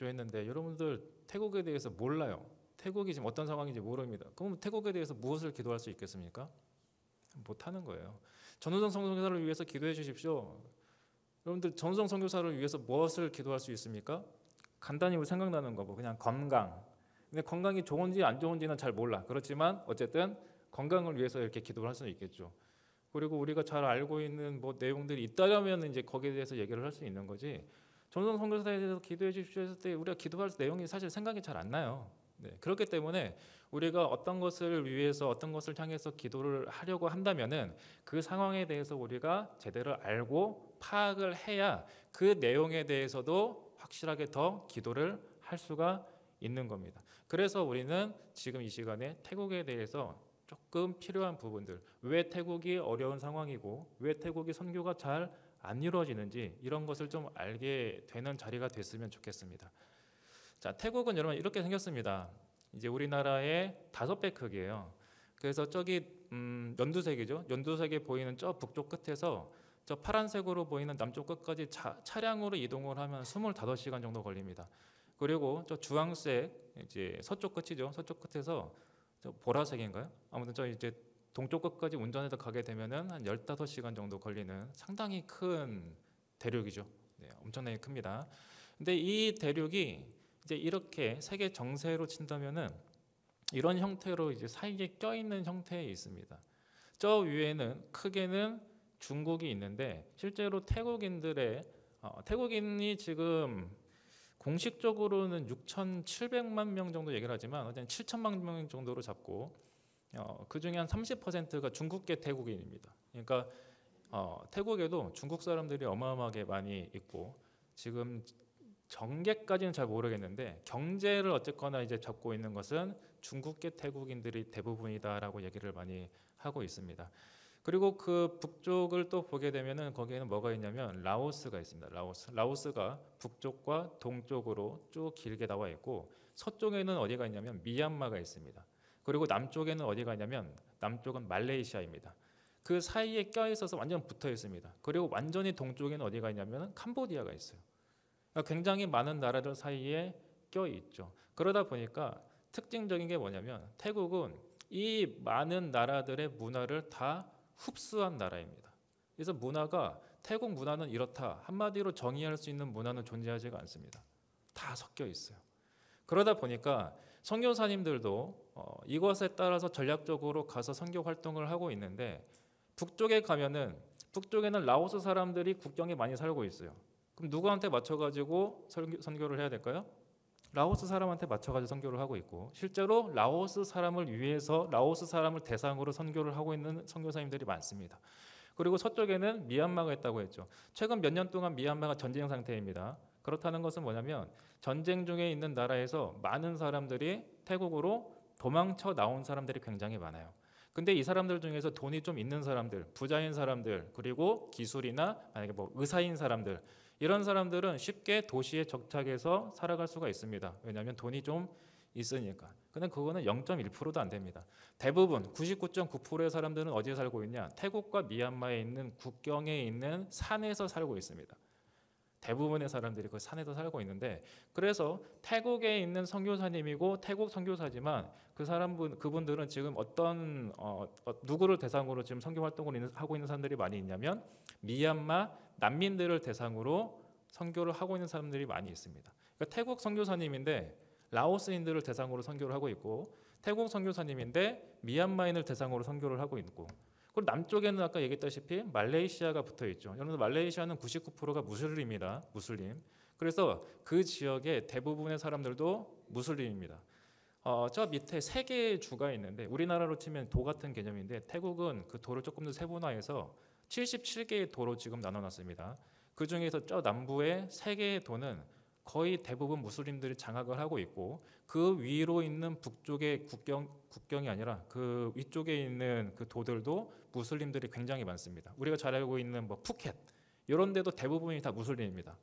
주십시오 했는데 여러분들 태국에 대해서 몰라요. 태국이 지금 어떤 상황인지 모릅니다. 그럼 태국에 대해서 무엇을 기도할 수 있겠습니까? 못하는 거예요. 전우성 선교사를 위해서 기도해 주십시오. 여러분들 전우성 선교사를 위해서 무엇을 기도할 수 있습니까? 간단히 생각나는 거 뭐 그냥 건강. 근데 건강이 좋은지 안 좋은지는 잘 몰라. 그렇지만 어쨌든 건강을 위해서 이렇게 기도를 할 수는 있겠죠. 그리고 우리가 잘 알고 있는 뭐 내용들이 있다면 이제 거기에 대해서 얘기를 할 수 있는 거지. 전우성 선교사에 대해서 기도해 주십시오 했을 때 우리가 기도할 내용이 사실 생각이 잘 안 나요. 네, 그렇기 때문에 우리가 어떤 것을 위해서 어떤 것을 향해서 기도를 하려고 한다면은 그 상황에 대해서 우리가 제대로 알고 파악을 해야 그 내용에 대해서도 확실하게 더 기도를 할 수가 있는 겁니다. 그래서 우리는 지금 이 시간에 태국에 대해서 조금 필요한 부분들, 왜 태국이 어려운 상황이고 왜 태국이 선교가 잘 안 이루어지는지 이런 것을 좀 알게 되는 자리가 됐으면 좋겠습니다. 자, 태국은 여러분 이렇게 생겼습니다. 이제 우리나라의 5배 크기예요. 그래서 저기 연두색이죠. 연두색에 보이는 저 북쪽 끝에서 저 파란색으로 보이는 남쪽 끝까지 차량으로 이동을 하면 25시간 정도 걸립니다. 그리고 저 주황색 이제 서쪽 끝이죠. 서쪽 끝에서 저 보라색인가요? 아무튼 저 이제 동쪽 끝까지 운전해서 가게 되면은 한 15시간 정도 걸리는 상당히 큰 대륙이죠. 네, 엄청나게 큽니다. 근데 이 대륙이 이제 이렇게 세계 정세로 친다면은 이런 형태로 이제 사이에 껴있는 형태에 있습니다. 저 위에는 크게는 중국이 있는데 실제로 태국인이 지금 공식적으로는 6,700만 명 정도 얘기를 하지만 어쨌든 7천만 명 정도로 잡고 그 중에 한 30%가 중국계 태국인입니다. 그러니까 태국에도 중국 사람들이 어마어마하게 많이 있고 지금 정계까지는 잘 모르겠는데 경제를 어쨌거나 이제 잡고 있는 것은 중국계 태국인들이 대부분이다라고 얘기를 많이 하고 있습니다. 그리고 그 북쪽을 또 보게 되면은 거기에는 뭐가 있냐면 라오스가 있습니다. 라오스가 북쪽과 동쪽으로 쭉 길게 나와 있고 서쪽에는 어디가 있냐면 미얀마가 있습니다. 그리고 남쪽에는 어디가 있냐면 남쪽은 말레이시아입니다. 그 사이에 껴 있어서 완전 붙어 있습니다. 그리고 완전히 동쪽에는 어디가 있냐면 캄보디아가 있어요. 그러니까 굉장히 많은 나라들 사이에 껴 있죠. 그러다 보니까 특징적인 게 뭐냐면 태국은 이 많은 나라들의 문화를 다 흡수한 나라입니다. 그래서 태국 문화는 이렇다 한마디로 정의할 수 있는 문화는 존재하지가 않습니다. 다 섞여 있어요. 그러다 보니까 선교사님들도 이것에 따라서 전략적으로 가서 선교 활동을 하고 있는데 북쪽에는 라오스 사람들이 국경에 많이 살고 있어요. 그럼 누구한테 맞춰가지고 선교를 해야 될까요? 라오스 사람한테 맞춰가지고 선교를 하고 있고 실제로 라오스 사람을 위해서 라오스 사람을 대상으로 선교를 하고 있는 선교사님들이 많습니다. 그리고 서쪽에는 미얀마가 있다고 했죠. 최근 몇 년 동안 미얀마가 전쟁 상태입니다. 그렇다는 것은 뭐냐면 전쟁 중에 있는 나라에서 많은 사람들이 태국으로 도망쳐 나온 사람들이 굉장히 많아요. 근데 이 사람들 중에서 돈이 좀 있는 사람들, 부자인 사람들, 그리고 기술이나 만약에 뭐 의사인 사람들 이런 사람들은 쉽게 도시에 정착해서 살아갈 수가 있습니다. 왜냐하면 돈이 좀 있으니까. 근데 그거는 0.1%도 안 됩니다. 대부분 99.9%의 사람들은 어디에 살고 있냐? 태국과 미얀마에 있는 국경에 있는 산에서 살고 있습니다. 대부분의 사람들이 그 산에서 살고 있는데 그래서 태국에 있는 선교사님이고 태국 선교사지만 그분들은 지금 누구를 대상으로 지금 선교 활동을 하고 있는 사람들이 많이 있냐면 미얀마 난민들을 대상으로 선교를 하고 있는 사람들이 많이 있습니다. 그러니까 태국 선교사님인데 라오스인들을 대상으로 선교를 하고 있고 태국 선교사님인데 미얀마인을 대상으로 선교를 하고 있고 그리고 남쪽에는 아까 얘기했다시피 말레이시아가 붙어 있죠. 여러분 말레이시아는 99%가 무슬림입니다. 무슬림. 그래서 그 지역의 대부분의 사람들도 무슬림입니다. 저 밑에 3개의 주가 있는데 우리나라로 치면 도 같은 개념인데 태국은 그 도를 조금 더 세분화해서 77개의 도로 지금 나눠놨습니다. 그 중에서 저 남부의 3개의 도는 거의 대부분 무슬림들이 장악을 하고 있고 그 위로 있는 북쪽의 국경이 아니라 그 위쪽에 있는 그 도들도 무슬림들이 굉장히 많습니다. 우리가 잘 알고 있는 뭐 푸켓 이런 데도 대부분이 다 무슬림입니다.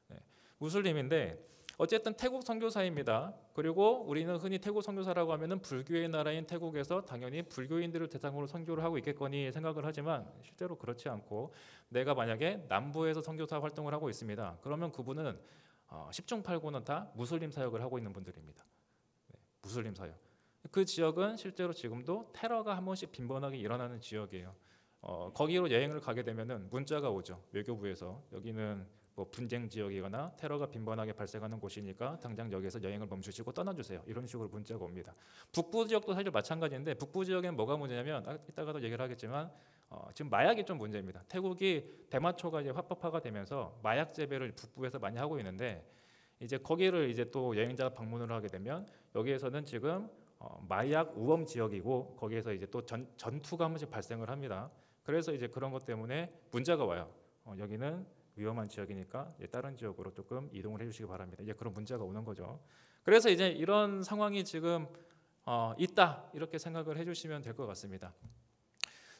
네. 무슬림인데 어쨌든 태국 선교사입니다. 그리고 우리는 흔히 태국 선교사라고 하면은 불교의 나라인 태국에서 당연히 불교인들을 대상으로 선교를 하고 있겠거니 생각을 하지만 실제로 그렇지 않고 내가 만약에 남부에서 선교사 활동을 하고 있습니다. 그러면 그분은 10중 8구는 다 무슬림 사역을 하고 있는 분들입니다. 네, 무슬림 사역. 그 지역은 실제로 지금도 테러가 한 번씩 빈번하게 일어나는 지역이에요. 거기로 여행을 가게 되면은 문자가 오죠. 외교부에서 여기는 뭐 분쟁 지역이거나 테러가 빈번하게 발생하는 곳이니까 당장 여기에서 여행을 멈추시고 떠나주세요. 이런 식으로 문자가 옵니다. 북부 지역도 사실 마찬가지인데 북부 지역에는 뭐가 문제냐면 이따가도 얘기를 하겠지만 지금 마약이 좀 문제입니다. 태국이 대마초가 이제 합법화가 되면서 마약 재배를 북부에서 많이 하고 있는데 이제 거기를 이제 또 여행자가 방문을 하게 되면 여기에서는 지금 마약 우범 지역이고 거기에서 이제 또 전투가 한 번씩 발생을 합니다. 그래서 이제 그런 것 때문에 문자가 와요. 여기는 위험한 지역이니까 다른 지역으로 조금 이동을 해주시기 바랍니다. 이제 그런 문자가 오는 거죠. 그래서 이제 이런 상황이 지금 있다 이렇게 생각을 해주시면 될 것 같습니다.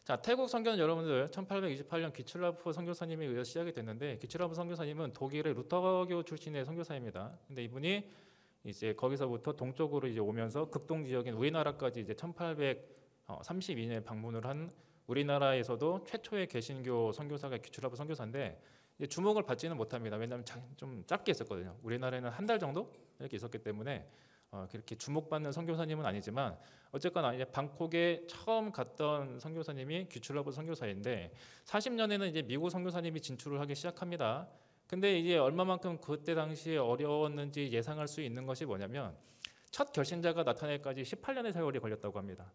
자, 태국 선교는 여러분들 1828년 기츠라프 선교사님에 의해서 시작이 됐는데 기츠라프 선교사님은 독일의 루터교 출신의 선교사입니다. 근데 이분이 이제 거기서부터 동쪽으로 이제 오면서 극동 지역인 우리나라까지 이제 1832년에 방문을 한 우리나라에서도 최초의 개신교 선교사가 기츠라프 선교사인데 주목을 받지는 못합니다. 왜냐하면 좀 짧게 있었거든요. 우리나라에는 한 달 정도 이렇게 있었기 때문에 그렇게 주목받는 선교사님은 아니지만 어쨌거나 이제 방콕에 처음 갔던 선교사님이 귀출라브 선교사인데 40년에는 이제 미국 선교사님이 진출을 하기 시작합니다. 근데 이제 얼마만큼 그때 당시에 어려웠는지 예상할 수 있는 것이 뭐냐면 첫 결신자가 나타나기까지 18년의 세월이 걸렸다고 합니다.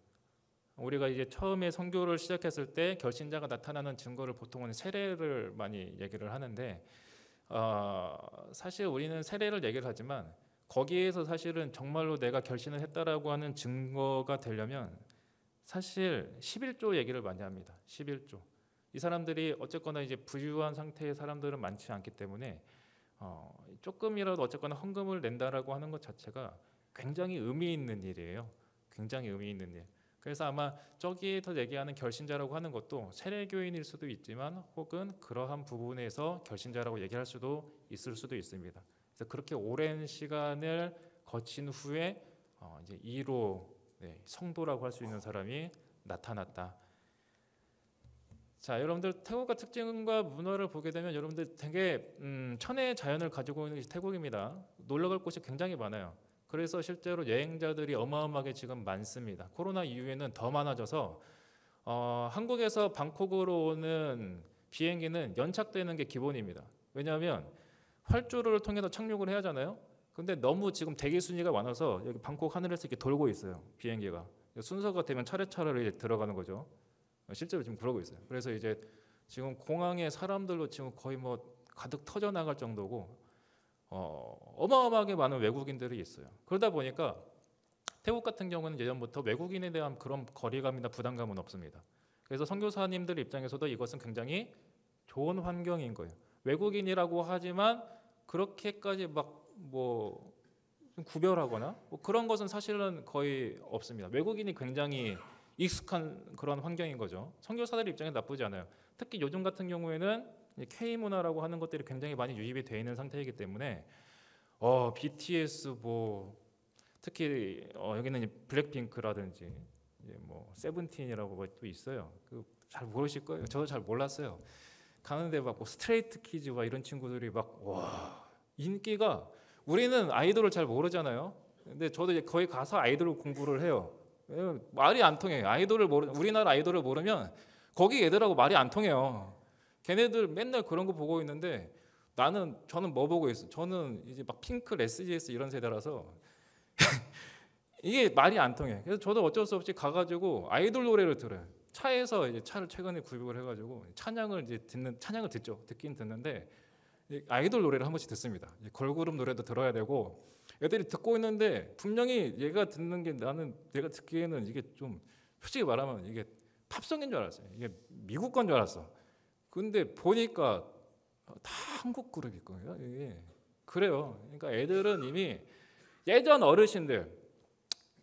우리가 이제 처음에 선교를 시작했을 때 결신자가 나타나는 증거를 보통은 세례를 많이 얘기를 하는데 사실 우리는 세례를 얘기를 하지만 거기에서 사실은 정말로 내가 결신을 했다라고 하는 증거가 되려면 사실 11조 얘기를 많이 합니다. 11조. 이 사람들이 어쨌거나 이제 부유한 상태의 사람들은 많지 않기 때문에 조금이라도 어쨌거나 헌금을 낸다라고 하는 것 자체가 굉장히 의미 있는 일이에요. 굉장히 의미 있는 일. 그래서 아마 저기에서 얘기하는 결신자라고 하는 것도 세례교인일 수도 있지만 혹은 그러한 부분에서 결신자라고 얘기할 수도 있을 수도 있습니다. 그래서 그렇게 오랜 시간을 거친 후에 이제 2로 성도라고 할 수 있는 사람이 나타났다. 자, 여러분들 태국의 특징과 문화를 보게 되면 여러분들 되게 천혜의 자연을 가지고 있는 태국입니다. 놀러갈 곳이 굉장히 많아요. 그래서 실제로 여행자들이 어마어마하게 지금 많습니다. 코로나 이후에는 더 많아져서 한국에서 방콕으로 오는 비행기는 연착되는 게 기본입니다. 왜냐하면 활주로를 통해서 착륙을 해야 하잖아요. 근데 너무 지금 대기 순위가 많아서 여기 방콕 하늘에서 이렇게 돌고 있어요. 비행기가. 순서가 되면 차례차례로 이제 들어가는 거죠. 실제로 지금 그러고 있어요. 그래서 이제 지금 공항에 사람들로 지금 거의 뭐 가득 터져 나갈 정도고 어마어마하게 많은 외국인들이 있어요. 그러다 보니까 태국 같은 경우는 예전부터 외국인에 대한 그런 거리감이나 부담감은 없습니다. 그래서 선교사님들 입장에서도 이것은 굉장히 좋은 환경인 거예요. 외국인이라고 하지만 그렇게까지 막 뭐 구별하거나 뭐 그런 것은 사실은 거의 없습니다. 외국인이 굉장히 익숙한 그런 환경인 거죠. 선교사들 입장에 나쁘지 않아요. 특히 요즘 같은 경우에는 K 문화라고 하는 것들이 굉장히 많이 유입이 되어 있는 상태이기 때문에 BTS 뭐 특히 여기는 블랙핑크라든지 뭐 세븐틴이라고 뭐 또 있어요. 잘 모르실 거예요. 저도 잘 몰랐어요. 가는데 막 뭐 스트레이트 키즈와 이런 친구들이 막 와 인기가 우리는 아이돌을 잘 모르잖아요. 근데 저도 이제 거기 가서 아이돌 공부를 해요. 말이 안 통해요. 우리나라 아이돌을 모르면 거기 애들하고 말이 안 통해요. 걔네들 맨날 그런 거 보고 있는데 저는 뭐 보고 있어? 저는 이제 막 핑크, SGS 이런 세대라서 이게 말이 안 통해. 그래서 저도 어쩔 수 없이 가가지고 아이돌 노래를 들어요. 차에서 이제 차를 최근에 구입을 해가지고 찬양을 듣죠. 듣긴 듣는데 아이돌 노래를 한 번씩 듣습니다. 걸그룹 노래도 들어야 되고 애들이 듣고 있는데 분명히 얘가 듣는 게 내가 듣기에는 이게 좀 솔직히 말하면 이게 팝송인 줄 알았어요. 이게 미국 건 줄 알았어. 근데 보니까 다 한국 그룹일 거예요. 이게 그래요. 그러니까 애들은 이미 예전 어르신들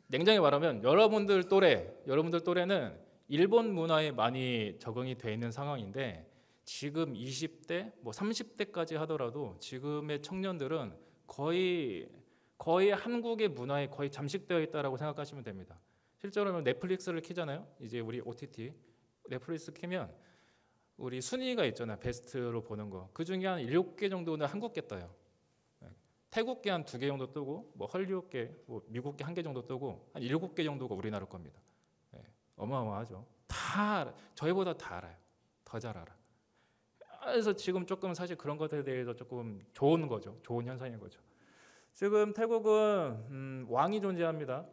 냉정히 말하면 여러분들 또래는 일본 문화에 많이 적응이 돼 있는 상황인데 지금 20대, 뭐 30대까지 하더라도 지금의 청년들은 거의 한국의 문화에 거의 잠식되어 있다라고 생각하시면 됩니다. 실제로 넷플릭스를 키잖아요. 이제 우리 OTT 넷플릭스 키면 우리 순위가 있잖아요. 베스트로 보는 거. 그 중에 한 7개 정도는 한국계 떠요. 태국계 한 2개 정도 뜨고 뭐 헐리우드계, 뭐 미국계 1개 정도 뜨고 한 7개 정도가 우리나라 겁니다. 어마어마하죠. 다 저희보다 다 알아요. 더 잘 알아. 그래서 지금 조금 사실 그런 것에 대해서 조금 좋은 거죠. 좋은 현상인 거죠. 지금 태국은 왕이 존재합니다.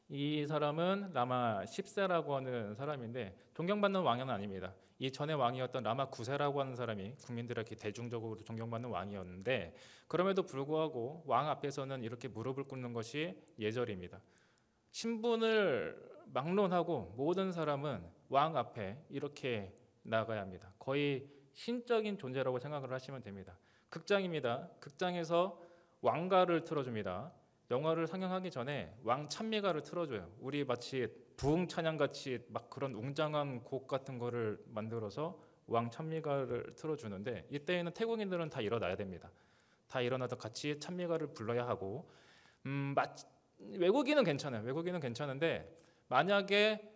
이 사람은 라마 10세라고 하는 사람인데 존경받는 왕은 아닙니다. 이 전에 왕이었던 라마 9세라고 하는 사람이 국민들에게 대중적으로 존경받는 왕이었는데 그럼에도 불구하고 왕 앞에서는 이렇게 무릎을 꿇는 것이 예절입니다. 신분을 막론하고 모든 사람은 왕 앞에 이렇게 나가야 합니다. 거의 신적인 존재라고 생각을 하시면 됩니다. 극장입니다. 극장에서 왕가를 틀어줍니다. 영화를 상영하기 전에 왕 찬미가를 틀어줘요. 우리 마치 부흥 찬양같이 막 그런 웅장한 곡 같은 거를 만들어서 왕 찬미가를 틀어주는데 이때에는 태국인들은 다 일어나야 됩니다. 다 일어나서 같이 찬미가를 불러야 하고 외국인은 괜찮아요. 외국인은 괜찮은데 만약에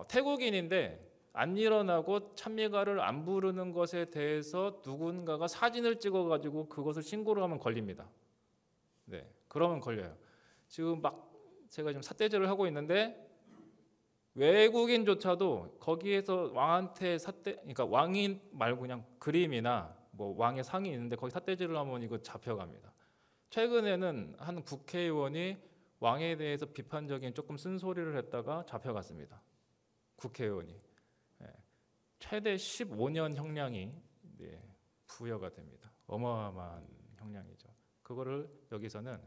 태국인인데 안 일어나고 찬미가를 안 부르는 것에 대해서 누군가가 사진을 찍어가지고 그것을 신고를 하면 걸립니다. 네, 그러면 걸려요. 지금 막 제가 지금 삿대질을 하고 있는데 외국인조차도 거기에서 왕한테 그러니까 왕인 말고 그냥 그림이나 뭐 왕의 상이 있는데 거기 삿대질을 하면 이거 잡혀갑니다. 최근에는 한 국회의원이 왕에 대해서 비판적인 조금 쓴소리를 했다가 잡혀갔습니다. 국회의원이. 최대 15년 형량이 부여가 됩니다. 어마어마한 형량이죠. 그거를 여기서는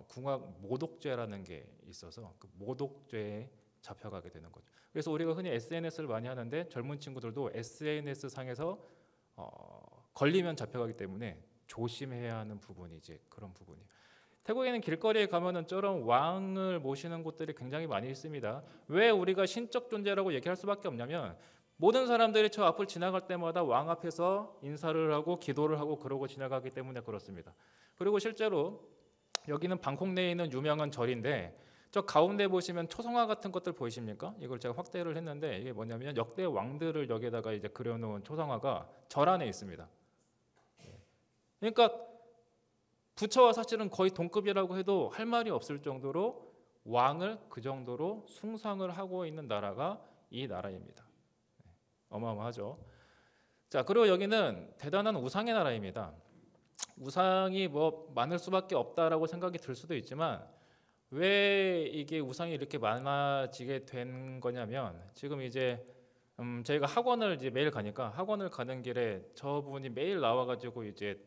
궁합 모독죄라는 게 있어서 그 모독죄에 잡혀가게 되는 거죠. 그래서 우리가 흔히 SNS를 많이 하는데 젊은 친구들도 SNS 상에서 걸리면 잡혀가기 때문에 조심해야 하는 부분이 이제 그런 부분이에요. 태국에는 길거리에 가면은 저런 왕을 모시는 곳들이 굉장히 많이 있습니다. 왜 우리가 신적 존재라고 얘기할 수밖에 없냐면 모든 사람들이 저 앞을 지나갈 때마다 왕 앞에서 인사를 하고 기도를 하고 그러고 지나가기 때문에 그렇습니다. 그리고 실제로 여기는 방콕 내에 있는 유명한 절인데 저 가운데 보시면 초성화 같은 것들 보이십니까? 이걸 제가 확대를 했는데 이게 뭐냐면 역대 왕들을 여기다가 이제 그려놓은 초성화가 절 안에 있습니다. 그러니까 부처와 사실은 거의 동급이라고 해도 할 말이 없을 정도로 왕을 그 정도로 숭상을 하고 있는 나라가 이 나라입니다. 어마어마하죠. 자, 그리고 여기는 대단한 우상의 나라입니다. 우상이 뭐 많을 수밖에 없다라고 생각이 들 수도 있지만 왜 이게 우상이 이렇게 많아지게 된 거냐면 지금 이제 저희가 학원을 이제 매일 가니까 학원을 가는 길에 저분이 매일 나와가지고 이제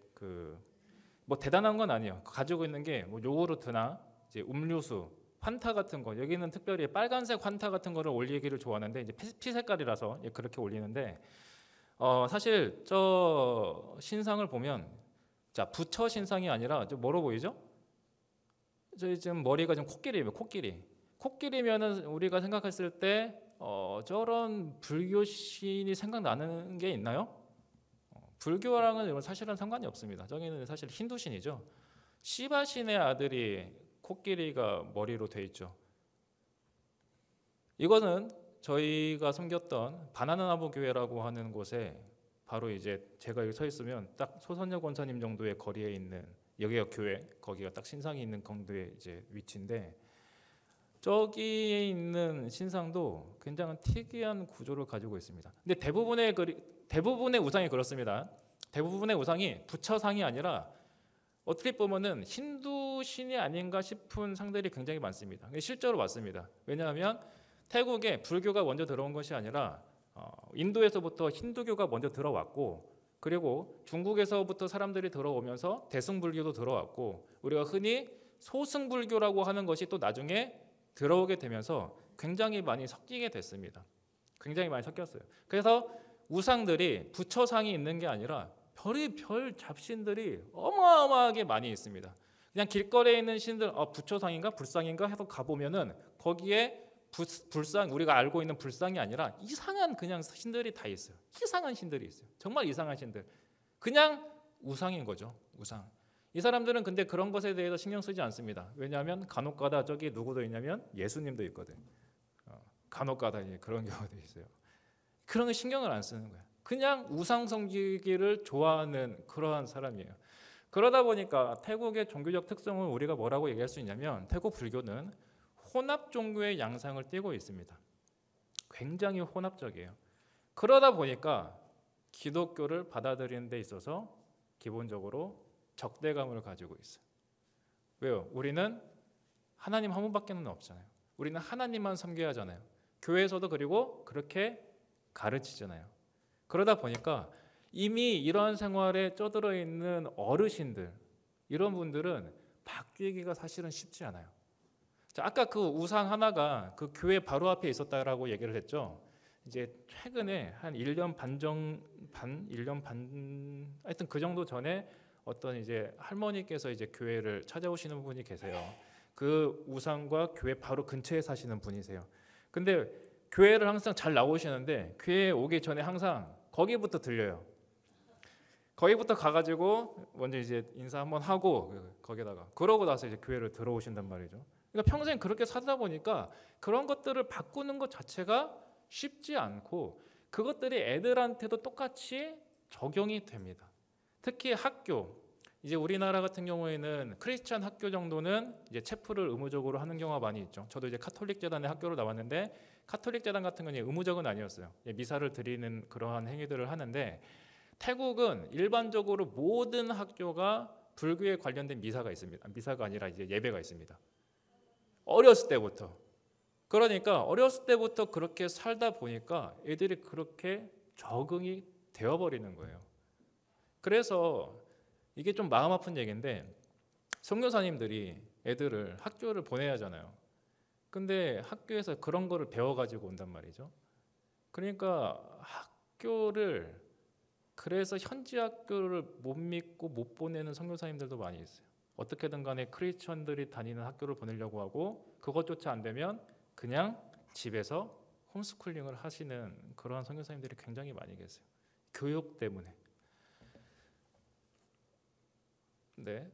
뭐 대단한 건 아니에요. 가지고 있는 게 뭐 요구르트나 이제 음료수, 환타 같은 거. 여기는 특별히 빨간색 환타 같은 거를 올리기를 좋아하는데 이제 피 색깔이라서 그렇게 올리는데 사실 저 신상을 보면 자 부처 신상이 아니라 좀 뭐로 보이죠? 저희 지금 머리가 좀 코끼리예요. 코끼리면은 우리가 생각했을 때 저런 불교 신이 생각나는 게 있나요? 불교랑은 사실은 상관이 없습니다. 저기는 사실 힌두 신이죠. 시바 신의 아들이 코끼리가 머리로 돼 있죠. 이거는 저희가 섬겼던 바나나나무 교회라고 하는 곳에 바로 이제 제가 여기 서 있으면 딱 소선녀 권사님 정도의 거리에 있는 여기가 교회, 거기가 딱 신상이 있는 정도의 이제 위치인데 저기에 있는 신상도 굉장히 특이한 구조를 가지고 있습니다. 근데 대부분의 우상이 그렇습니다. 대부분의 우상이 부처상이 아니라 어떻게 보면은 힌두 신이 아닌가 싶은 상들이 굉장히 많습니다. 실제로 맞습니다. 왜냐하면 태국에 불교가 먼저 들어온 것이 아니라 인도에서부터 힌두교가 먼저 들어왔고 그리고 중국에서부터 사람들이 들어오면서 대승불교도 들어왔고 우리가 흔히 소승불교라고 하는 것이 또 나중에 들어오게 되면서 굉장히 많이 섞이게 됐습니다. 굉장히 많이 섞였어요. 그래서 우상들이 부처상이 있는 게 아니라 별의별 잡신들이 어마어마하게 많이 있습니다. 그냥 길거리에 있는 신들 부처상인가 불상인가 해서 가보면은 거기에 불상 우리가 알고 있는 불상이 아니라 이상한 그냥 신들이 다 있어요. 이상한 신들이 있어요. 정말 이상한 신들. 그냥 우상인 거죠. 우상. 이 사람들은 근데 그런 것에 대해서 신경 쓰지 않습니다. 왜냐하면 간혹가다 저기 누구도 있냐면 예수님도 있거든. 간혹가다 이제 그런 경우도 있어요. 그런 거 신경을 안 쓰는 거야. 그냥 우상 섬기기를 좋아하는 그러한 사람이에요. 그러다 보니까 태국의 종교적 특성을 우리가 뭐라고 얘기할 수 있냐면 태국 불교는 혼합 종교의 양상을 띠고 있습니다. 굉장히 혼합적이에요. 그러다 보니까 기독교를 받아들이는 데 있어서 기본적으로 적대감을 가지고 있어요. 왜요? 우리는 하나님 한 분밖에는 없잖아요. 우리는 하나님만 섬겨야 하잖아요. 교회에서도 그리고 그렇게 가르치잖아요. 그러다 보니까 이미 이러한 생활에 쩌들어 있는 어르신들, 이런 분들은 바뀌기가 사실은 쉽지 않아요. 자, 아까 그 우상 하나가 그 교회 바로 앞에 있었다라고 얘기를 했죠. 이제 최근에 한 1년 반, 하여튼 그 정도 전에 어떤 이제 할머니께서 이제 교회를 찾아오시는 분이 계세요. 그 우상과 교회 바로 근처에 사시는 분이세요. 근데 교회를 항상 잘 나오시는데 교회에 오기 전에 항상 거기부터 들려요. 거기부터 가가지고 먼저 이제 인사 한번 하고 거기다가 그러고 나서 이제 교회를 들어오신단 말이죠. 그러니까 평생 그렇게 살다 보니까 그런 것들을 바꾸는 것 자체가 쉽지 않고 그것들이 애들한테도 똑같이 적용이 됩니다. 특히 학교, 이제 우리나라 같은 경우에는 크리스찬 학교 정도는 이제 체프를 의무적으로 하는 경우가 많이 있죠. 저도 이제 카톨릭 재단의 학교를 나왔는데 카톨릭 재단 같은 건 의무적은 아니었어요. 미사를 드리는 그러한 행위들을 하는데 태국은 일반적으로 모든 학교가 불교에 관련된 미사가 있습니다. 미사가 아니라 이제 예배가 있습니다. 어렸을 때부터. 그러니까 어렸을 때부터 그렇게 살다 보니까 애들이 그렇게 적응이 되어버리는 거예요. 그래서 이게 좀 마음 아픈 얘기인데 선교사님들이 애들을 학교를 보내야 하잖아요. 근데 학교에서 그런 거를 배워가지고 온단 말이죠. 그러니까 학교를 그래서 현지 학교를 못 믿고 못 보내는 선교사님들도 많이 있어요. 어떻게든 간에 크리스천들이 다니는 학교를 보내려고 하고 그것조차 안 되면 그냥 집에서 홈스쿨링을 하시는 그러한 선교사님들이 굉장히 많이 계세요. 교육 때문에. 네,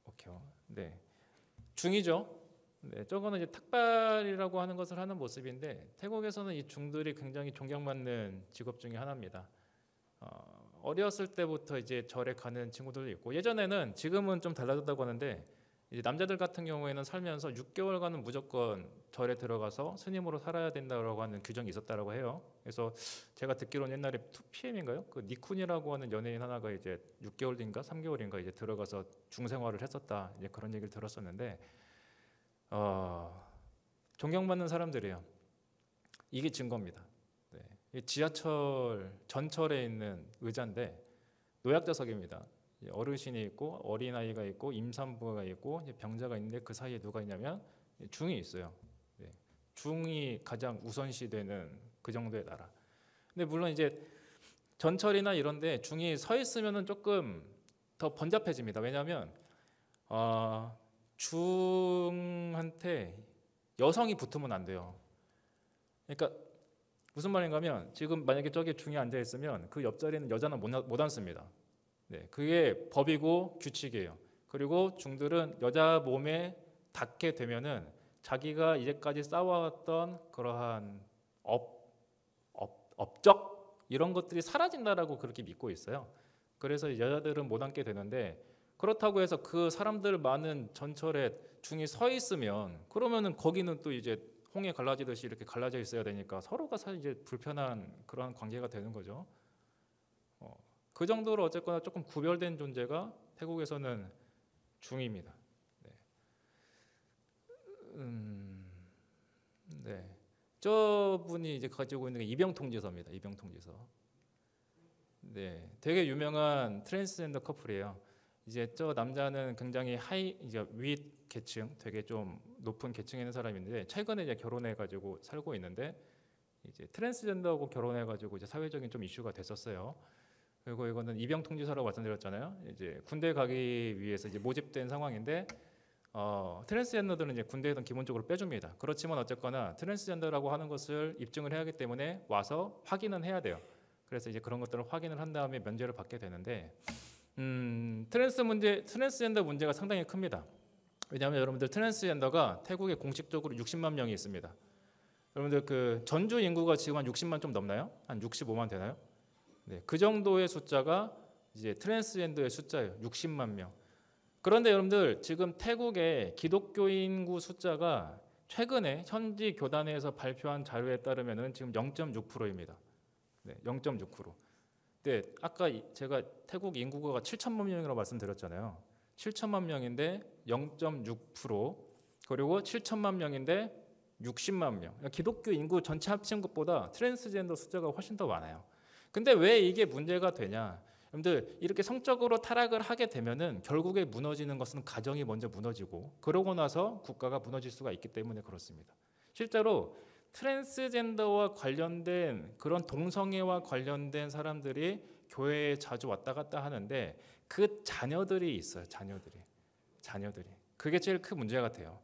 오케이. 네, 중이죠. 네, 저거는 이제 탁발이라고 하는 것을 하는 모습인데 태국에서는 이 중들이 굉장히 존경받는 직업 중에 하나입니다. 어렸을 때부터 이제 절에 가는 친구들도 있고 예전에는 지금은 좀 달라졌다고 하는데 이제 남자들 같은 경우에는 살면서 6개월간은 무조건 절에 들어가서 스님으로 살아야 된다고 하는 규정이 있었다고 해요. 그래서 제가 듣기로는 옛날에 2PM인가요? 그 니쿤이라고 하는 연예인 하나가 이제 6개월인가 3개월인가 이제 들어가서 중생활을 했었다. 이제 그런 얘기를 들었었는데 존경받는 사람들이에요. 이게 증거입니다. 네. 지하철 전철에 있는 의자인데 노약자석입니다. 어르신이 있고 어린아이가 있고 임산부가 있고 병자가 있는데 그 사이에 누가 있냐면 중이 있어요. 네. 중이 가장 우선시되는 그 정도의 나라. 근데 물론 이제 전철이나 이런데 중이 서 있으면은 조금 더 번잡해집니다. 왜냐하면 중한테 여성이 붙으면 안 돼요. 그러니까 무슨 말인가면 지금 만약에 저기 중에 앉아 있으면 그 옆자리는 여자는 못 앉습니다. 네, 그게 법이고 규칙이에요. 그리고 중들은 여자 몸에 닿게 되면은 자기가 이제까지 쌓아왔던 그러한 업적 이런 것들이 사라진다라고 그렇게 믿고 있어요. 그래서 여자들은 못 앉게 되는데 그렇다고 해서 그 사람들 많은 전철에 중이 서 있으면 그러면은 거기는 또 이제 홍해 갈라지듯이 이렇게 갈라져 있어야 되니까 서로가 사실 이제 불편한 그런 관계가 되는 거죠. 그 정도로 어쨌거나 조금 구별된 존재가 태국에서는 중입니다. 네. 네. 저분이 이제 가지고 있는 게 입영통지서입니다. 입영통지서. 네, 되게 유명한 트랜스젠더 커플이에요. 이제 저 남자는 굉장히 이제 윗 계층, 되게 좀 높은 계층에 있는 사람인데 최근에 이제 결혼해가지고 살고 있는데 이제 트랜스젠더하고 결혼해가지고 이제 사회적인 좀 이슈가 됐었어요. 그리고 이거는 입영 통지서라고 말씀드렸잖아요. 이제 군대 가기 위해서 이제 모집된 상황인데 트랜스젠더들은 이제 군대에서 기본적으로 빼줍니다. 그렇지만 어쨌거나 트랜스젠더라고 하는 것을 입증을 해야 하기 때문에 와서 확인은 해야 돼요. 그래서 이제 그런 것들을 확인을 한 다음에 면제를 받게 되는데 트랜스젠더 문제가 상당히 큽니다. 왜냐하면 여러분들 트랜스젠더가 태국에 공식적으로 60만 명이 있습니다. 여러분들 그 전주 인구가 지금 한 60만 좀 넘나요? 한 65만 되나요? 네, 그 정도의 숫자가 이제 트랜스젠더의 숫자예요. 60만 명. 그런데 여러분들 지금 태국의 기독교 인구 숫자가 최근에 현지 교단에서 발표한 자료에 따르면은 지금 0.6%입니다. 네, 0.6%. 네, 아까 제가 태국 인구가 7천만 명이라고 말씀드렸잖아요. 7천만 명인데 0.6%, 그리고 7천만 명인데 60만 명. 그러니까 기독교 인구 전체 합친 것보다 트랜스젠더 숫자가 훨씬 더 많아요. 근데 왜 이게 문제가 되냐? 여러분들 이렇게 성적으로 타락을 하게 되면은 결국에 무너지는 것은 가정이 먼저 무너지고, 그러고 나서 국가가 무너질 수가 있기 때문에 그렇습니다. 실제로 트랜스젠더와 관련된 그런 동성애와 관련된 사람들이 교회에 자주 왔다 갔다 하는데 그 자녀들이 있어요. 자녀들이. 그게 제일 큰 문제 같아요.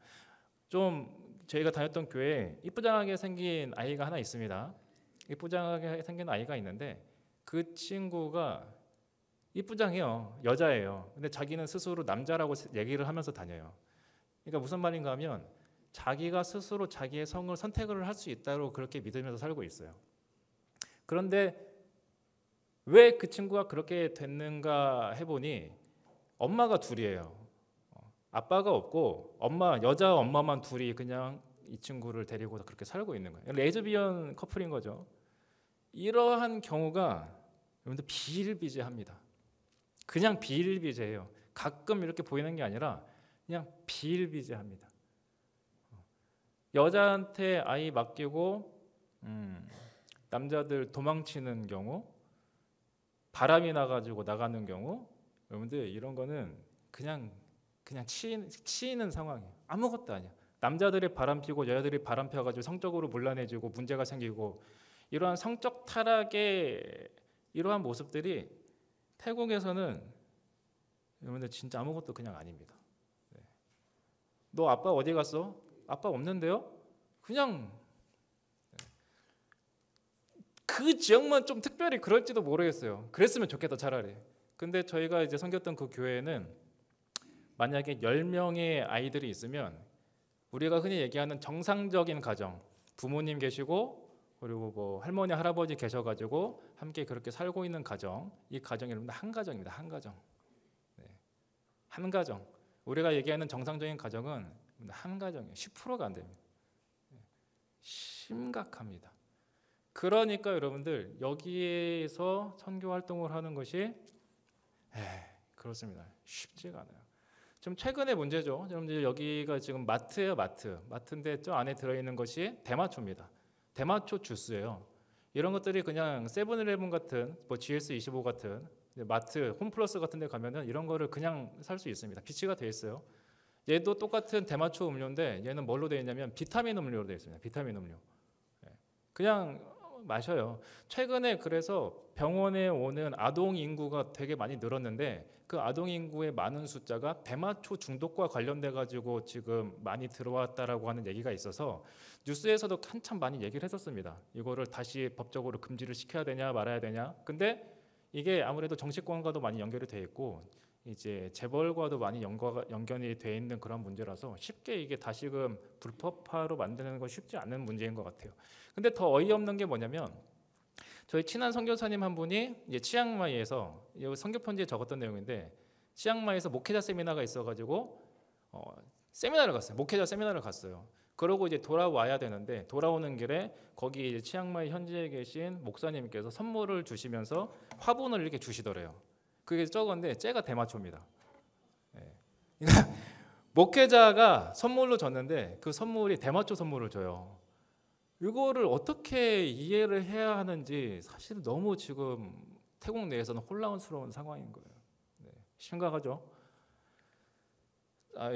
좀 저희가 다녔던 교회에 이쁘장하게 생긴 아이가 하나 있습니다. 이쁘장하게 생긴 아이가 있는데 그 친구가 이쁘장해요. 여자예요. 근데 자기는 스스로 남자라고 얘기를 하면서 다녀요. 그러니까 무슨 말인가 하면 자기가 스스로 자기의 성을 선택을 할 수 있다고 그렇게 믿으면서 살고 있어요. 그런데 왜 그 친구가 그렇게 됐는가 해보니 엄마가 둘이에요. 아빠가 없고 여자 엄마만 둘이 그냥 이 친구를 데리고 그렇게 살고 있는 거예요. 레즈비언 커플인 거죠. 이러한 경우가 여러분들 비일비재합니다. 그냥 비일비재해요. 가끔 이렇게 보이는 게 아니라 그냥 비일비재합니다. 여자한테 아이 맡기고 남자들 도망치는 경우, 바람이 나가지고 나가는 경우, 여러분들 이런 거는 그냥 치이는 상황이에요. 아무것도 아니야. 남자들이 바람 피고 여자들이 바람 펴가지고 성적으로 문란해지고 문제가 생기고, 이러한 성적 타락의 이러한 모습들이 태국에서는 여러분들 진짜 아무것도 그냥 아닙니다. 네. 너 아빠 어디 갔어? 아빠 없는데요? 그냥 그 지역만 좀 특별히 그럴지도 모르겠어요. 그랬으면 좋겠다 차라리. 근데 저희가 이제 섬겼던 그 교회는 만약에 10명의 아이들이 있으면 우리가 흔히 얘기하는 정상적인 가정, 부모님 계시고 그리고 뭐 할머니 할아버지 계셔가지고 함께 그렇게 살고 있는 가정, 이 가정이 여러분들 한 가정입니다. 한 가정. 네. 한 가정. 우리가 얘기하는 정상적인 가정은 한 가정이에요. 10%가 안 됩니다. 심각합니다. 그러니까 여러분들 여기에서 선교 활동을 하는 것이 그렇습니다. 쉽지가 않아요. 좀 최근의 문제죠. 여러분들 여기가 지금 마트예요. 마트인데 저 안에 들어있는 것이 대마초입니다. 대마초 주스예요. 이런 것들이 그냥 세븐일레븐 같은 뭐 GS25 같은 마트, 홈플러스 같은 데 가면은 이런 거를 그냥 살 수 있습니다. 비치가 되어 있어요. 얘도 똑같은 대마초 음료인데 얘는 뭘로 되어 있냐면 비타민 음료로 되어 있습니다. 비타민 음료. 그냥 마셔요. 최근에 그래서 병원에 오는 아동 인구가 되게 많이 늘었는데 그 아동 인구의 많은 숫자가 대마초 중독과 관련돼 가지고 지금 많이 들어왔다라고 하는 얘기가 있어서 뉴스에서도 한참 많이 얘기를 했었습니다. 이거를 다시 법적으로 금지를 시켜야 되냐 말아야 되냐. 근데 이게 아무래도 정치권과도 많이 연결이 돼 있고 이제 재벌과도 많이 연결이 돼 있는 그런 문제라서 쉽게 이게 다시금 불법화로 만드는 건 쉽지 않은 문제인 것 같아요. 근데 더 어이없는 게 뭐냐면 저희 친한 선교사님 한 분이 이제 치앙마이에서 선교 편지에 적었던 내용인데 치앙마이에서 목회자 세미나가 있어가지고 세미나를 갔어요. 목회자 세미나를 갔어요. 그러고 이제 돌아와야 되는데 돌아오는 길에 거기 이제 치앙마이 현지에 계신 목사님께서 선물을 주시면서 화분을 이렇게 주시더래요. 그게 적은데 째가 대마초입니다. 그러니까 목회자가 선물로 줬는데 그 선물이 대마초 선물을 줘요. 이거를 어떻게 이해를 해야 하는지 사실 너무 지금 태국 내에서는 혼란스러운 상황인 거예요. 심각하죠.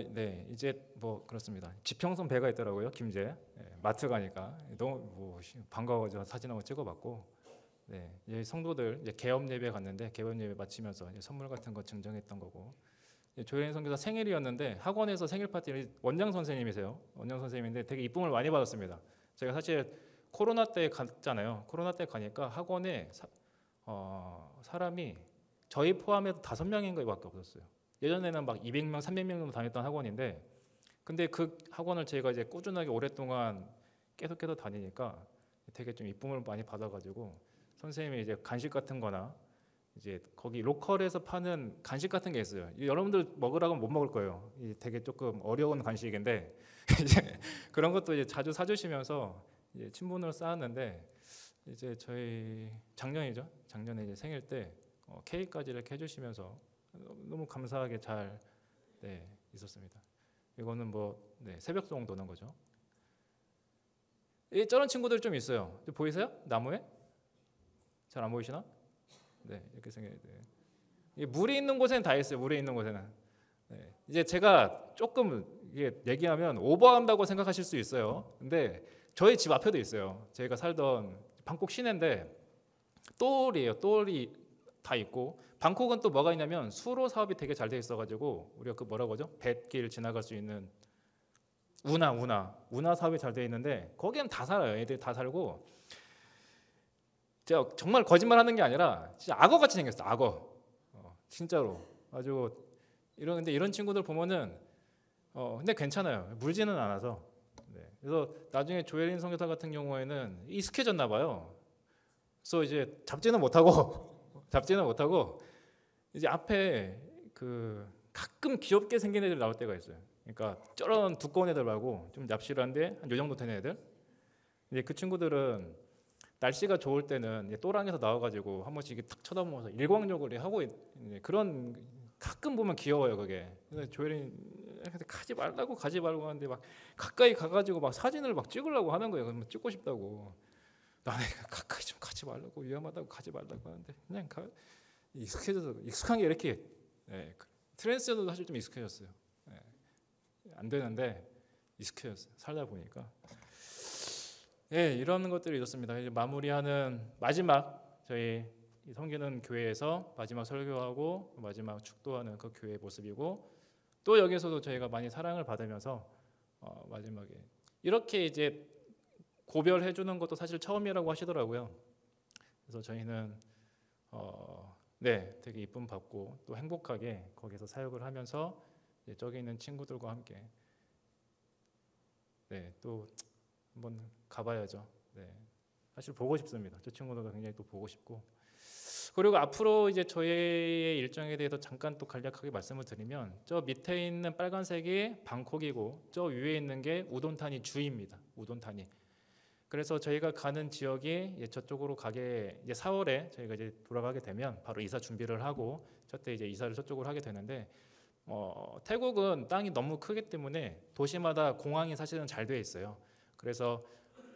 네, 이제 뭐 그렇습니다. 지평선 배가 있더라고요, 김제. 마트 가니까 너무 뭐 반가워서 사진 한번 찍어봤고. 네, 이제 성도들 이제 개업 예배 갔는데 개업 예배 마치면서 이제 선물 같은 거 증정했던 거고. 조혜린 선교사 생일이었는데 학원에서 생일 파티를 원장 선생님이세요. 원장 선생님인데 되게 이쁨을 많이 받았습니다. 제가 사실 코로나 때 갔잖아요. 코로나 때 가니까 학원에 사람이 저희 포함해서 5명인가밖에 없었어요. 예전에는 막 200명, 300명 정도 다녔던 학원인데, 근데 그 학원을 제가 이제 꾸준하게 오랫동안 계속해서 다니니까 되게 좀 이쁨을 많이 받아가지고 선생님이 이제 간식 같은 거나 이제 거기 로컬에서 파는 간식 같은 게 있어요. 여러분들 먹으라고 못 먹을 거예요. 되게 조금 어려운 간식인데 이제 그런 것도 이제 자주 사주시면서 이제 친분을 쌓았는데, 이제 저희 작년이죠. 작년에 이제 생일 때 케이크까지 이렇게 해주시면서 너무 감사하게 잘 있었습니다. 이거는 새벽송 도는 거죠. 저런 친구들 좀 있어요. 보이세요? 나무에? 잘 안 보이시나? 네, 이렇게 생겨요. 물이 있는 곳에는 다 있어요. 물에 있는 곳에는. 이제 제가 조금 이게 얘기하면 오버한다고 생각하실 수 있어요. 근데 저희 집 앞에도 있어요. 저희가 살던 방콕 시내인데 똘이에요. 똘이 다 있고, 방콕은 또 뭐가 있냐면 수로 사업이 되게 잘 돼 있어가지고 우리가 그 뭐라고 하죠? 뱃길 지나갈 수 있는 운하 사업이 잘 돼 있는데 거기는 다 살아요. 애들 다 살고, 제가 정말 거짓말하는 게 아니라 진짜 악어 같이 생겼어. 악어. 진짜로 아주 근데 이런 친구들 보면은 근데 괜찮아요. 물지는 않아서. 그래서 나중에 조혜린 선교사 같은 경우에는 익숙해졌나 봐요. 그래서 이제 잡지는 못하고 이제 앞에 그 가끔 귀엽게 생긴 애들 나올 때가 있어요. 그러니까 저런 두꺼운 애들 말고 좀 납실한데 한 요 정도 되는 애들. 이제 그 친구들은 날씨가 좋을 때는 또랑에서 나와가지고 한 번씩 탁 쳐다보면서 일광욕을 하고 그런, 가끔 보면 귀여워요 그게. 근데 조혜린 가지 말라고 하는데 막 가까이 가가지고 막 사진을 막 찍으려고 하는 거예요. 그러면 찍고 싶다고. 나는 가까이 좀 가지 말라고, 위험하다고 가지 말라고 하는데 그냥 익숙한 게 이렇게. 트랜스젠더도 사실 좀 익숙해졌어요. 안 되는데 익숙해졌어요. 살다 보니까. 이런 것들이 있었습니다. 이제 마무리하는 마지막, 저희 섬기는 교회에서 마지막 설교하고 마지막 축도하는 그 교회의 모습이고, 또 여기서도 저희가 많이 사랑을 받으면서 마지막에 이렇게 이제 고별해 주는 것도 사실 처음이라고 하시더라고요. 그래서 저희는 되게 이쁨 받고 또 행복하게 거기서 사역을 하면서 저기 있는 친구들과 함께 또 한번 가봐야죠. 사실 보고 싶습니다. 저 친구들도 굉장히 또 보고 싶고. 그리고 앞으로 이제 저희의 일정에 대해서 잠깐 또 간략하게 말씀을 드리면, 저 밑에 있는 빨간색이 방콕이고 저 위에 있는 게 우돈타니 주입니다. 우돈타니. 그래서 저희가 가는 지역이 저쪽으로 가게, 이제 4월에 저희가 이제 돌아가게 되면 바로 이사 준비를 하고 저때 이제 이사를 저쪽으로 하게 되는데, 태국은 땅이 너무 크기 때문에 도시마다 공항이 사실은 잘 되어 있어요. 그래서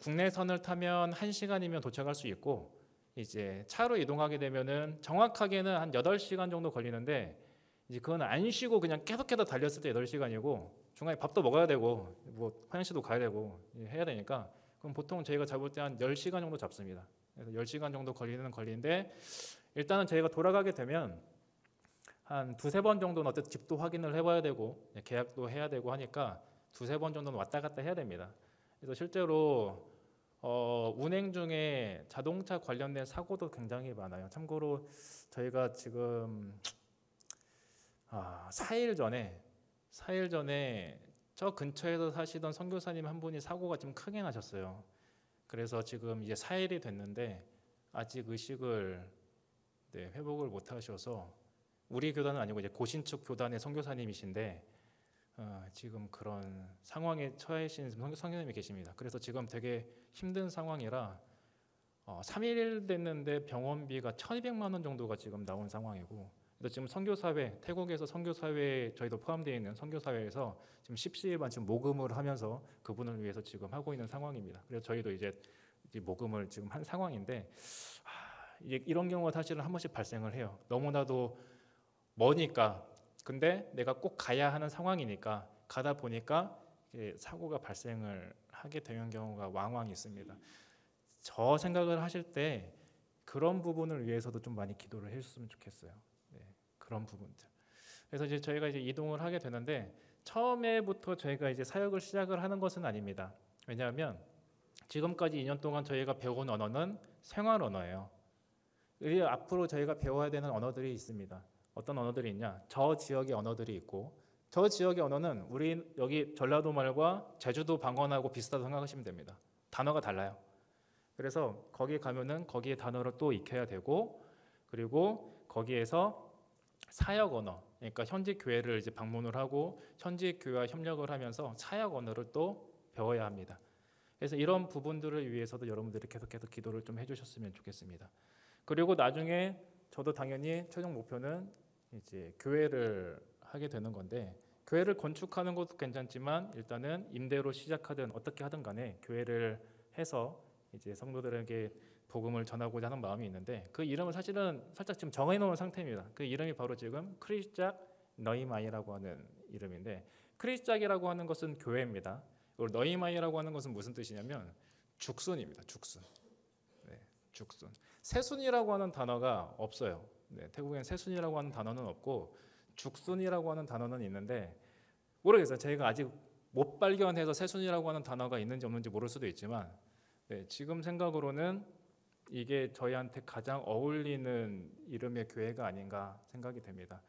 국내선을 타면 1시간이면 도착할 수 있고, 이제 차로 이동하게 되면은 정확하게는 한 8시간 정도 걸리는데, 이제 그건 안 쉬고 그냥 계속해서 달렸을 때 8시간이고 중간에 밥도 먹어야 되고 화장실도 가야 되고 해야 되니까, 그럼 보통 저희가 잡을 때 한 10시간 정도 잡습니다. 그래서 10시간 정도 걸리는데, 일단은 저희가 돌아가게 되면 한 2-3번 정도는 어쨌든 집도 확인을 해봐야 되고 계약도 해야 되고 하니까 2-3번 정도는 왔다 갔다 해야 됩니다. 그래서 실제로 운행 중에 자동차 관련된 사고도 굉장히 많아요. 참고로 저희가 지금 4일 전에 저 근처에서 사시던 선교사님 한 분이 사고가 좀 크게 나셨어요. 그래서 지금 이제 4일이 됐는데 아직 의식을 회복을 못 하셔서, 우리 교단은 아니고 이제 고신축 교단의 선교사님이신데 지금 그런 상황에 처해신 선교사님이 계십니다. 그래서 지금 되게 힘든 상황이라 3일 됐는데 병원비가 1,200만 원 정도가 지금 나온 상황이고, 그래서 지금 선교사회, 태국에서 선교사회 저희도 포함되어 있는 선교사회에서 지금 십시일반 지금 모금을 하면서 그분을 위해서 지금 하고 있는 상황입니다. 그래서 저희도 이제 모금을 지금 한 상황인데, 이런 경우가 사실은 한 번씩 발생을 해요. 너무나도 머니까, 근데 내가 꼭 가야 하는 상황이니까 가다 보니까 사고가 발생을 하게 되는 경우가 왕왕 있습니다. 저 생각을 하실 때 그런 부분을 위해서도 좀 많이 기도를 해주셨으면 좋겠어요. 그런 부분들. 그래서 이제 저희가 이제 이동을 하게 되는데, 처음에부터 저희가 이제 사역을 시작을 하는 것은 아닙니다. 왜냐하면 지금까지 2년 동안 저희가 배운 언어는 생활 언어예요. 이 앞으로 저희가 배워야 되는 언어들이 있습니다. 어떤 언어들이 있냐? 저 지역의 언어들이 있고, 저 지역의 언어는 우리 여기 전라도 말과 제주도 방언하고 비슷하다고 생각하시면 됩니다. 단어가 달라요. 그래서 거기 가면은 거기에 단어를 또 익혀야 되고, 그리고 거기에서 사역 언어, 그러니까 현지 교회를 이제 방문을 하고 현지 교회와 협력을 하면서 사역 언어를 또 배워야 합니다. 그래서 이런 부분들을 위해서도 여러분들이 계속해서 기도를 좀 해주셨으면 좋겠습니다. 그리고 나중에 저도 당연히 최종 목표는 이제 교회를 하게 되는 건데, 교회를 건축하는 것도 괜찮지만 일단은 임대로 시작하든 어떻게 하든 간에 교회를 해서 이제 성도들에게 복음을 전하고자 하는 마음이 있는데, 그 이름을 사실은 살짝 지금 정해놓은 상태입니다. 그 이름이 바로 지금 크리스작 너희마이라고 하는 이름인데, 크리스작이라고 하는 것은 교회입니다. 그리고 너희마이라고 하는 것은 무슨 뜻이냐면 죽순입니다. 죽순. 네, 죽순. 새순이라고 하는 단어가 없어요. 네, 태국엔 새순이라고 하는 단어는 없고 죽순이라고 하는 단어는 있는데, 모르겠어요. 저희가 아직 못 발견해서 새순이라고 하는 단어가 있는지 없는지 모를 수도 있지만, 네, 지금 생각으로는 이게 저희한테 가장 어울리는 이름의 교회가 아닌가 생각이 됩니다.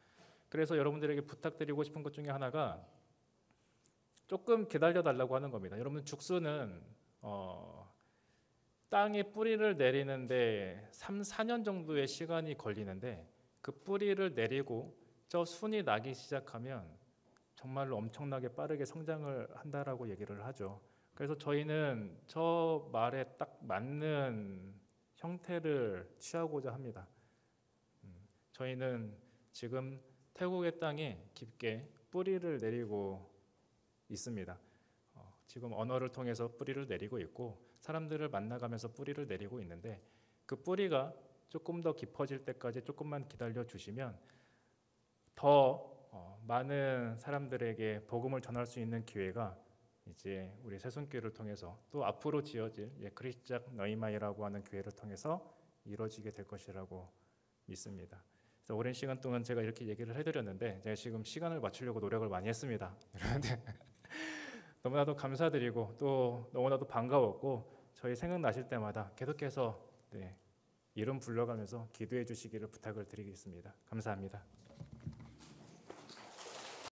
그래서 여러분들에게 부탁드리고 싶은 것 중에 하나가 조금 기다려 달라고 하는 겁니다. 여러분, 죽순은 땅에 뿌리를 내리는데 3, 4년 정도의 시간이 걸리는데, 그 뿌리를 내리고 저 순이 나기 시작하면 정말로 엄청나게 빠르게 성장을 한다라고 얘기를 하죠. 그래서 저희는 저 말에 딱 맞는 형태를 취하고자 합니다. 저희는 지금 태국의 땅에 깊게 뿌리를 내리고 있습니다. 지금 언어를 통해서 뿌리를 내리고 있고 사람들을 만나가면서 뿌리를 내리고 있는데, 그 뿌리가 조금 더 깊어질 때까지 조금만 기다려 주시면 더 많은 사람들에게 복음을 전할 수 있는 기회가 이제 우리 새순교회를 통해서 또 앞으로 지어질 크리스작 너희마이라고 하는 교회를 통해서 이루어지게 될 것이라고 믿습니다. 그래서 오랜 시간 동안 제가 이렇게 얘기를 해드렸는데, 제가 지금 시간을 맞추려고 노력을 많이 했습니다. 그런데 너무나도 감사드리고 또 너무나도 반가웠고, 저희 생각나실 때마다 계속해서 이름 불러가면서 기도해 주시기를 부탁을 드리겠습니다. 감사합니다.